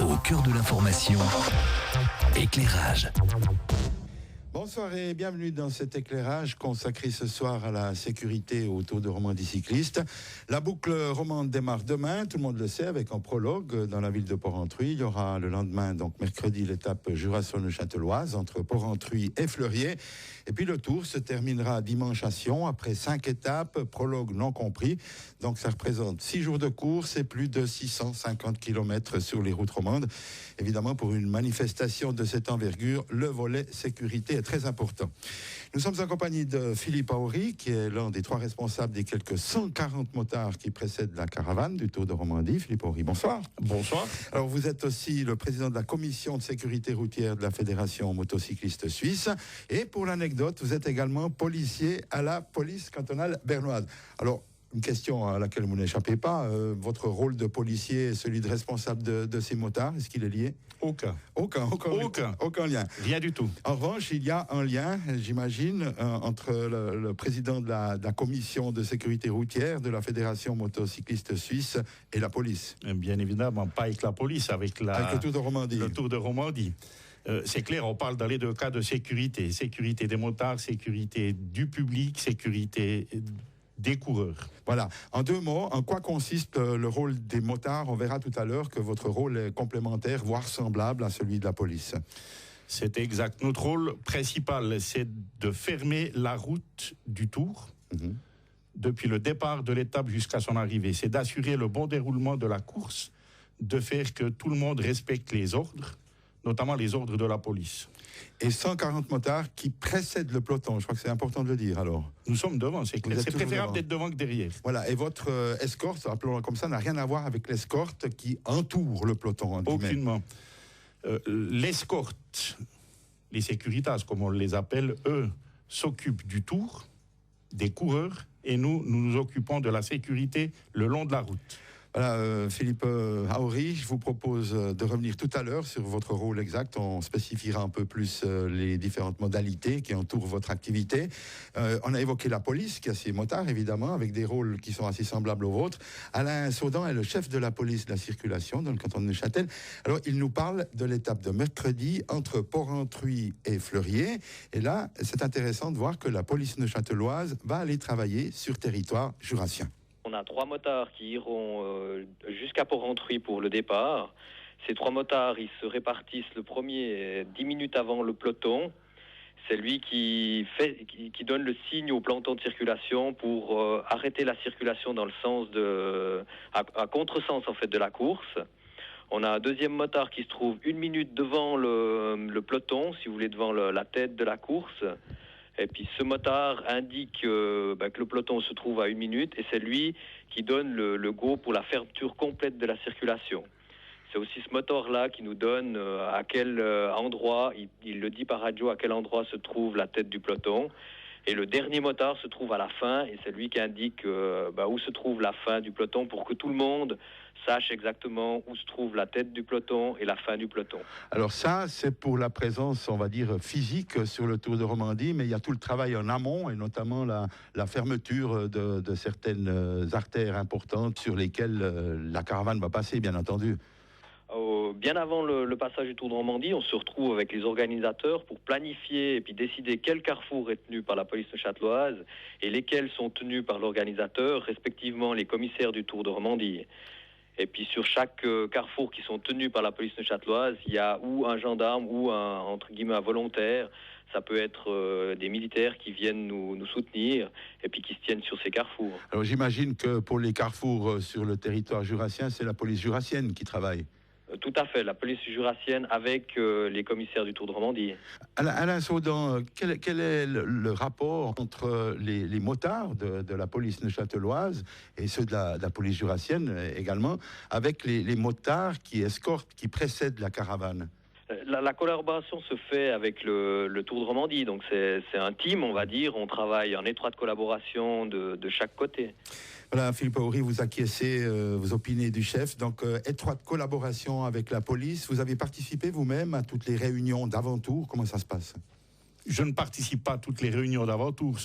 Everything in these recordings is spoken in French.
Au cœur de l'information, éclairage. Bonsoir et bienvenue dans cet éclairage consacré ce soir à la sécurité au Tour de Romandie cycliste. La boucle romande démarre demain, tout le monde le sait, avec un prologue dans la ville de Porrentruy. Il y aura le lendemain, donc mercredi, l'étape Jurassien-Châteloise entre Porrentruy et Fleurier. Et puis le Tour se terminera dimanche à Sion après 5 étapes, prologue non compris. Donc ça représente 6 jours de course et plus de 650 km sur les routes romandes. Évidemment, pour une manifestation de cette envergure, le volet sécurité est très important. Nous sommes en compagnie de Philippe Aoury, qui est l'un des 3 responsables des quelques 140 motards qui précèdent la caravane du Tour de Romandie. Philippe Aoury, bonsoir. Bonsoir. Alors, vous êtes aussi le président de la commission de sécurité routière de la Fédération motocycliste suisse. Et pour l'anecdote, vous êtes également policier à la police cantonale bernoise. Alors, une question à laquelle vous n'échappez pas, votre rôle de policier, celui de responsable de ces motards, est-ce qu'il est lié ? Aucun lien. Rien du tout. En revanche, il y a un lien, j'imagine, entre le président de la commission de sécurité routière de la Fédération motocycliste suisse et la police. Bien évidemment, pas avec la police, avec le Tour de Romandie. Le Tour de Romandie. C'est clair, on parle dans les 2 cas de sécurité. Sécurité des motards, sécurité du public, sécurité des coureurs. Voilà. En 2 mots, en quoi consiste le rôle des motards ? On verra tout à l'heure que votre rôle est complémentaire, voire semblable à celui de la police. C'est exact. Notre rôle principal, c'est de fermer la route du Tour, depuis le départ de l'étape jusqu'à son arrivée. C'est d'assurer le bon déroulement de la course, de faire que tout le monde respecte les ordres, notamment les ordres de la police. Et 140 motards qui précèdent le peloton, je crois que c'est important de le dire alors. Nous sommes devant, c'est clair. C'est préférable d'être devant que derrière. Voilà, et votre escorte, appelons-la comme ça, n'a rien à voir avec l'escorte qui entoure le peloton. Aucunement. L'escorte, les sécuritas, comme on les appelle, eux, s'occupent du Tour, des coureurs, et nous nous occupons de la sécurité le long de la route. Voilà, Philippe Aoury, je vous propose de revenir tout à l'heure sur votre rôle exact. On spécifiera un peu plus les différentes modalités qui entourent votre activité. On a évoqué la police, qui a ses motards, évidemment, avec des rôles qui sont assez semblables aux vôtres. Alain Saudan est le chef de la police de la circulation dans le canton de Neuchâtel. Alors, il nous parle de l'étape de mercredi entre Porrentruy et Fleurier. Et là, c'est intéressant de voir que la police neuchâteloise va aller travailler sur territoire jurassien. On a 3 motards qui iront jusqu'à Porrentruy pour le départ. Ces 3 motards, ils se répartissent le premier 10 minutes avant le peloton. C'est lui qui donne le signe au peloton de circulation pour arrêter la circulation dans le sens à contresens en fait de la course. On a un deuxième motard qui se trouve 1 minute devant le peloton, si vous voulez, devant la tête de la course. Et puis ce motard indique que le peloton se trouve à 1 minute et c'est lui qui donne le go pour la fermeture complète de la circulation. C'est aussi ce moteur-là qui nous donne à quel endroit, il le dit par radio, à quel endroit se trouve la tête du peloton. Et le dernier motard se trouve à la fin et c'est lui qui indique où se trouve la fin du peloton pour que tout le monde sache exactement où se trouve la tête du peloton et la fin du peloton. Alors ça, c'est pour la présence, on va dire, physique sur le Tour de Romandie, mais il y a tout le travail en amont et notamment la fermeture de certaines artères importantes sur lesquelles la caravane va passer, bien entendu. Bien avant le passage du Tour de Romandie, on se retrouve avec les organisateurs pour planifier et puis décider quel carrefour est tenu par la police neuchâteloise et lesquels sont tenus par l'organisateur, respectivement les commissaires du Tour de Romandie. Et puis sur chaque carrefour qui sont tenus par la police neuchâteloise, il y a ou un gendarme ou entre guillemets un volontaire. Ça peut être des militaires qui viennent nous soutenir et puis qui se tiennent sur ces carrefours. Alors j'imagine que pour les carrefours sur le territoire jurassien, c'est la police jurassienne qui travaille. Tout à fait, la police jurassienne avec les commissaires du Tour de Romandie. Alain Saudan, quel est le rapport entre les motards de la police neuchâteloise et ceux de la police jurassienne également, avec les motards qui escortent, qui précèdent la caravane ? La collaboration se fait avec le Tour de Romandie, donc c'est un team, on va dire, on travaille en étroite collaboration de chaque côté. Voilà, Philippe Aoury, vous acquiescez, vous opinez du chef, donc étroite collaboration avec la police. Vous avez participé vous-même à toutes les réunions d'avant-tour, comment ça se passe ? Je ne participe pas à toutes les réunions d'avant-tour.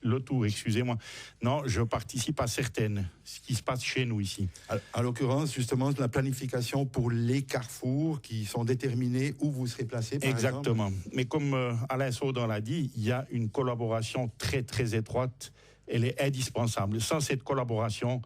le Tour, excusez-moi. Non, je participe à certaines, ce qui se passe chez nous ici. À l'occurrence, justement, la planification pour les carrefours qui sont déterminés où vous serez placé, par Exactement. exemple. Mais comme Alain Saudan l'a dit, il y a une collaboration très, très étroite. Elle est indispensable. Sans cette collaboration,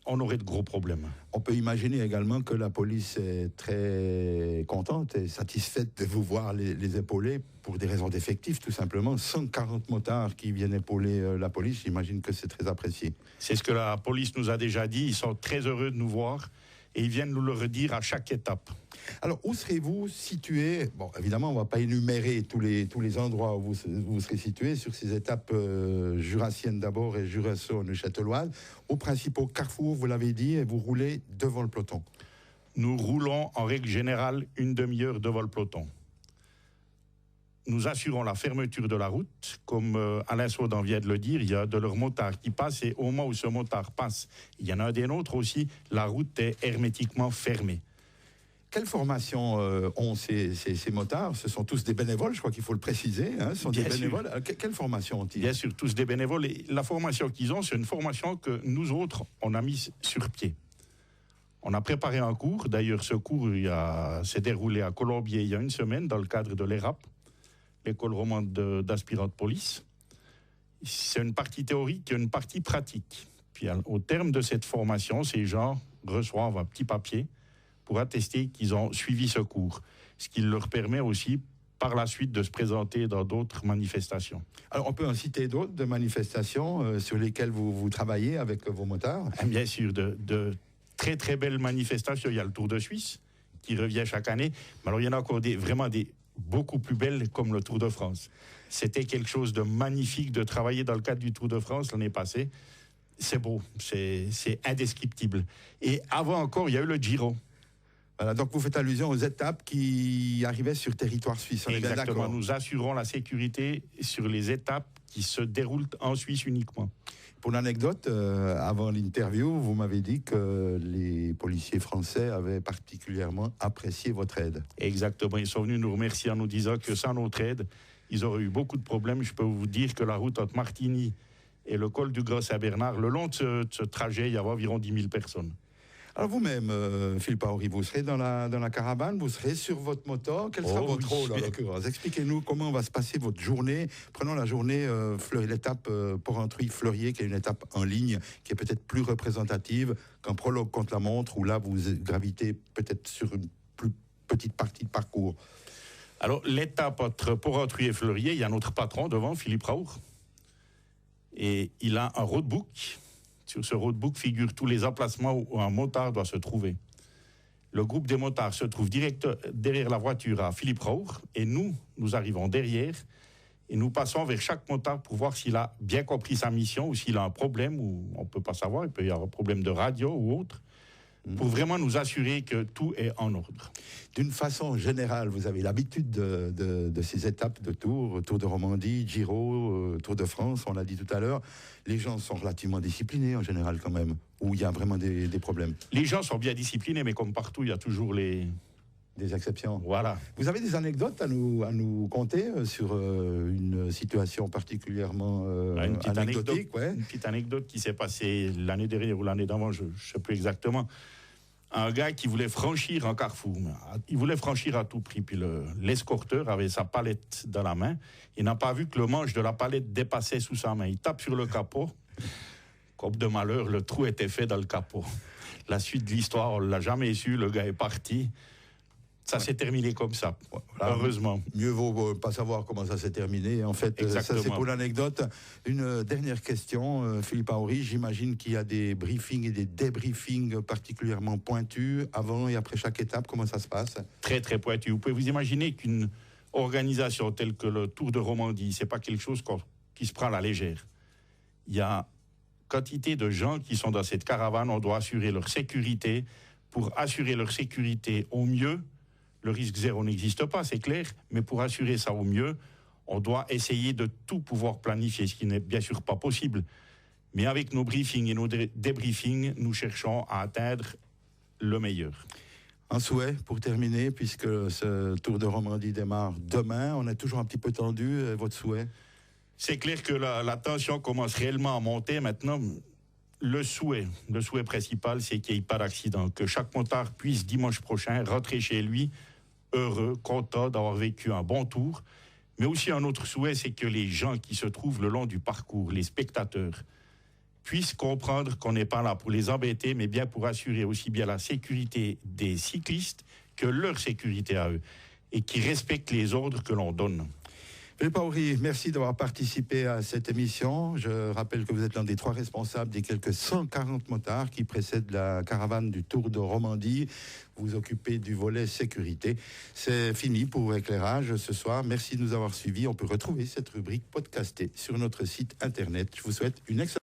on aurait de gros problèmes. On peut imaginer également que la police est très contente et satisfaite de vous voir les épauler pour des raisons d'effectifs, tout simplement. 140 motards qui viennent épauler la police, j'imagine que c'est très apprécié. C'est ce que la police nous a déjà dit. Ils sont très heureux de nous voir et ils viennent nous le redire à chaque étape. Alors, où serez-vous situé? Bon, évidemment, on ne va pas énumérer tous les endroits où vous serez situé sur ces étapes jurassiennes d'abord et jurassonne-châtelloise. Aux principaux carrefours, vous l'avez dit, et vous roulez devant le peloton. Nous roulons en règle générale une demi-heure devant le peloton. Nous assurons la fermeture de la route. Comme Alain Saudan vient de le dire, il y a de leurs motards qui passent et au moment où ce motard passe, il y en a un des nôtres aussi, la route est hermétiquement fermée. Quelle formation ont ces motards? Ce sont tous des bénévoles, je crois qu'il faut le préciser. Hein, ce sont Bien des sûr. bénévoles. Quelle formation ont-ils? Bien sûr, tous des bénévoles. Et la formation qu'ils ont, c'est une formation que nous autres, on a mise sur pied. On a préparé un cours. D'ailleurs, ce cours s'est déroulé à Colombier il y a une semaine dans le cadre de l'ERAP, l'école romande d'aspirants de police. C'est une partie théorique et une partie pratique. Puis au terme de cette formation, ces gens reçoivent un petit papier pour attester qu'ils ont suivi ce cours, ce qui leur permet aussi par la suite de se présenter dans d'autres manifestations. Alors, on peut en citer d'autres de manifestations sur lesquelles vous travaillez avec vos motards? Bien sûr, de très très belles manifestations. Il y a le Tour de Suisse qui revient chaque année, mais alors il y en a encore vraiment des beaucoup plus belles comme le Tour de France. C'était quelque chose de magnifique de travailler dans le cadre du Tour de France l'année passée. C'est beau, c'est indescriptible. Et avant encore, il y a eu le Giro. Voilà, donc vous faites allusion aux étapes qui arrivaient sur territoire suisse. On est bien Exactement, d'accord. nous assurons la sécurité sur les étapes qui se déroulent en Suisse uniquement. Pour l'anecdote, avant l'interview, vous m'avez dit que les policiers français avaient particulièrement apprécié votre aide. Exactement, ils sont venus nous remercier en nous disant que sans notre aide, ils auraient eu beaucoup de problèmes. Je peux vous dire que la route entre Martigny et le col du Gros-Saint-Bernard, le long de ce trajet, il y avait environ 10 000 personnes. Alors vous-même, Philippe Aoury, vous serez dans la caravane, vous serez sur votre moto. Quel sera votre rôle en l'occurrence? Expliquez-nous comment va se passer votre journée. Prenons la journée, l'étape Porrentruy-Fleurier, qui est une étape en ligne, qui est peut-être plus représentative qu'un prologue contre la montre, où là vous gravitez peut-être sur une plus petite partie de parcours. Alors l'étape entre Porrentruy et Fleurier, il y a notre patron devant, Philippe Raour. Et il a un roadbook. Sur ce roadbook figurent tous les emplacements où un motard doit se trouver. Le groupe des motards se trouve direct derrière la voiture à Philippe Raour et nous arrivons derrière et nous passons vers chaque motard pour voir s'il a bien compris sa mission ou s'il a un problème, ou on ne peut pas savoir, il peut y avoir un problème de radio ou autre, pour vraiment nous assurer que tout est en ordre. D'une façon générale, vous avez l'habitude de ces étapes de Tour de Romandie, Giro, Tour de France, on l'a dit tout à l'heure. Les gens sont relativement disciplinés en général quand même, où il y a vraiment des problèmes. Les gens sont bien disciplinés, mais comme partout, il y a toujours des exceptions. Voilà. Vous avez des anecdotes à nous conter sur une situation particulièrement anecdotique? Une petite anecdote qui s'est passée l'année dernière ou l'année d'avant, je ne sais plus exactement. Un gars qui voulait franchir un carrefour. Il voulait franchir à tout prix. Puis l'escorteur avait sa palette dans la main. Il n'a pas vu que le manche de la palette dépassait sous sa main. Il tape sur le capot. Comme de malheur, le trou était fait dans le capot. La suite de l'histoire, on ne l'a jamais su. Le gars est parti. Ça s'est terminé comme ça, voilà. Heureusement. Mieux vaut pas savoir comment ça s'est terminé. En fait, ça c'est pour l'anecdote. Une dernière question, Philippe Aoury. J'imagine qu'il y a des briefings et des débriefings particulièrement pointus avant et après chaque étape. Comment ça se passe? Très, très pointu. Vous pouvez vous imaginer qu'une organisation telle que le Tour de Romandie, c'est pas quelque chose qui se prend à la légère. Il y a quantité de gens qui sont dans cette caravane. On doit assurer leur sécurité. Pour assurer leur sécurité au mieux, le risque zéro n'existe pas, c'est clair, mais pour assurer ça au mieux, on doit essayer de tout pouvoir planifier, ce qui n'est bien sûr pas possible. Mais avec nos briefings et nos débriefings, nous cherchons à atteindre le meilleur. Un souhait pour terminer, puisque ce Tour de Romandie démarre demain. On est toujours un petit peu tendu. Votre souhait? C'est clair que la tension commence réellement à monter maintenant. Le souhait principal, c'est qu'il n'y ait pas d'accident, que chaque motard puisse dimanche prochain rentrer chez lui heureux, content d'avoir vécu un bon tour. Mais aussi un autre souhait, c'est que les gens qui se trouvent le long du parcours, les spectateurs, puissent comprendre qu'on n'est pas là pour les embêter, mais bien pour assurer aussi bien la sécurité des cyclistes que leur sécurité à eux, et qui respectent les ordres que l'on donne. Philippe Aoury, merci d'avoir participé à cette émission. Je rappelle que vous êtes l'un des 3 responsables des quelques 140 motards qui précèdent la caravane du Tour de Romandie. Vous vous occupez du volet sécurité. C'est fini pour Éclairage ce soir. Merci de nous avoir suivis. On peut retrouver cette rubrique podcastée sur notre site internet. Je vous souhaite une excellente